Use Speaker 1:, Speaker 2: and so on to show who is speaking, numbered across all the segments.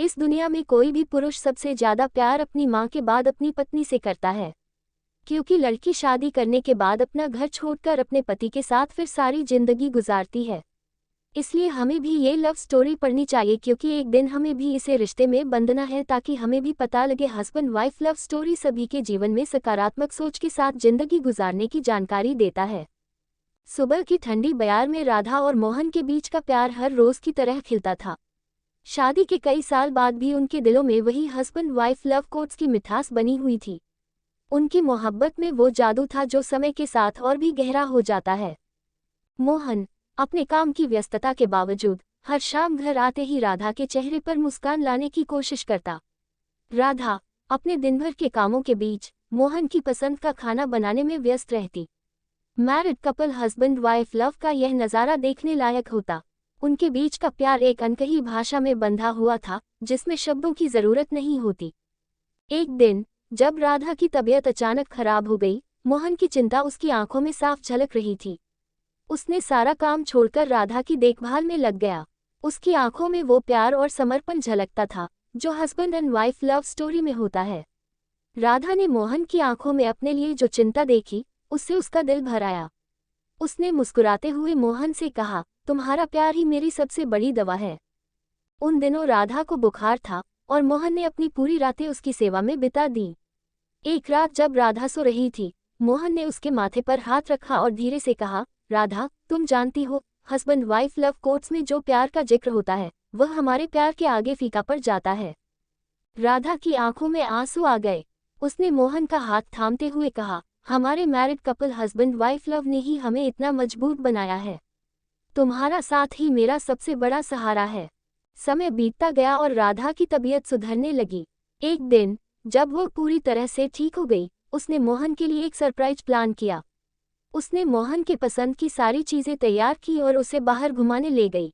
Speaker 1: इस दुनिया में कोई भी पुरुष सबसे ज्यादा प्यार अपनी माँ के बाद अपनी पत्नी से करता है, क्योंकि लड़की शादी करने के बाद अपना घर छोड़कर अपने पति के साथ फिर सारी जिंदगी गुजारती है। इसलिए हमें भी ये लव स्टोरी पढ़नी चाहिए, क्योंकि एक दिन हमें भी इसे रिश्ते में बंधना है, ताकि हमें भी पता लगे। हस्बैंड वाइफ लव स्टोरी सभी के जीवन में सकारात्मक सोच के साथ जिंदगी गुजारने की जानकारी देता है। सुबह की ठंडी बयार में राधा और मोहन के बीच का प्यार हर रोज की तरह खिलता था। शादी के कई साल बाद भी उनके दिलों में वही हस्बैंड वाइफ लव कोट्स की मिठास बनी हुई थी। उनकी मोहब्बत में वो जादू था जो समय के साथ और भी गहरा हो जाता है। मोहन अपने काम की व्यस्तता के बावजूद हर शाम घर आते ही राधा के चेहरे पर मुस्कान लाने की कोशिश करता। राधा अपने दिन भर के कामों के बीच मोहन की पसंद का खाना बनाने में व्यस्त रहती। Married couple husband wife love का यह नज़ारा देखने लायक होता। उनके बीच का प्यार एक अनकही भाषा में बंधा हुआ था, जिसमें शब्दों की जरूरत नहीं होती। एक दिन जब राधा की तबीयत अचानक खराब हो गई, मोहन की चिंता उसकी आंखों में साफ झलक रही थी। उसने सारा काम छोड़कर राधा की देखभाल में लग गया। उसकी आंखों में वो प्यार और समर्पण झलकता था जो husband and wife love story में होता है। राधा ने मोहन की आंखों में अपने लिए जो चिंता देखी, उससे उसका दिल भर आया। उसने मुस्कुराते हुए मोहन से कहा, तुम्हारा प्यार ही मेरी सबसे बड़ी दवा है। उन दिनों राधा को बुखार था और मोहन ने अपनी पूरी रातें उसकी सेवा में बिता दी। एक रात जब राधा सो रही थी, मोहन ने उसके माथे पर हाथ रखा और धीरे से कहा, राधा, तुम जानती हो, हस्बैंड वाइफ लव कोट्स में जो प्यार का जिक्र होता है वह हमारे प्यार के आगे फीका पड़ जाता है। राधा की आंखों में आंसू आ गए। उसने मोहन का हाथ थामते हुए कहा, हमारे married couple husband wife love ने ही हमें इतना मजबूत बनाया है। तुम्हारा साथ ही मेरा सबसे बड़ा सहारा है। समय बीतता गया और राधा की तबीयत सुधरने लगी। एक दिन जब वो पूरी तरह से ठीक हो गई, उसने मोहन के लिए एक सरप्राइज प्लान किया। उसने मोहन के पसंद की सारी चीजें तैयार की और उसे बाहर घुमाने ले गई।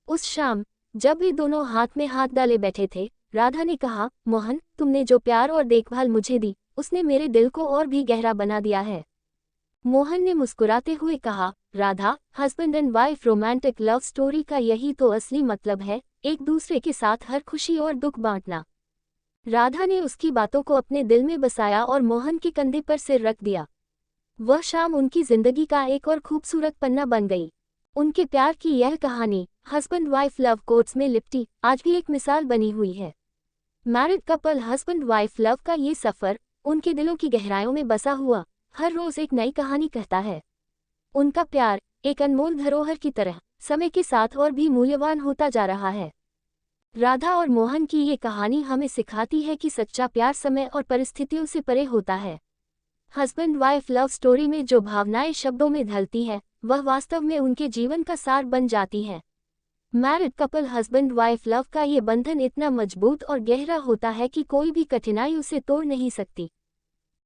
Speaker 1: उस शाम जब वे दोनों हाथ में हाथ डाले बैठे थे, राधा ने कहा, मोहन, तुमने जो प्यार और देखभाल मुझे दी, उसने मेरे दिल को और भी गहरा बना दिया है। मोहन ने मुस्कुराते हुए कहा, Radha, husband and wife romantic love story का यही तो असली मतलब है, एक दूसरे के साथ हर खुशी और दुख बांटना। राधा ने उसकी बातों को अपने दिल में बसाया और मोहन के कंधे पर सिर रख दिया। वह शाम उनकी जिंदगी का एक और खूबसूरत पन्ना बन गई। उनके प्यार की यह कहानी हस्बैंड वाइफ लव कोट्स में लिपटी आज भी एक मिसाल बनी हुई है। Married couple husband wife love का ये सफ़र उनके दिलों की गहराइयों में बसा हुआ हर रोज एक नई कहानी कहता है। उनका प्यार एक अनमोल धरोहर की तरह समय के साथ और भी मूल्यवान होता जा रहा है। राधा और मोहन की ये कहानी हमें सिखाती है कि सच्चा प्यार समय और परिस्थितियों से परे होता है। हस्बैंड वाइफ लव स्टोरी में जो भावनाएं शब्दों में ढलती है, वह वास्तव में उनके जीवन का सार बन जाती है। Married couple husband wife love का ये बंधन इतना मजबूत और गहरा होता है कि कोई भी कठिनाई उसे तोड़ नहीं सकती।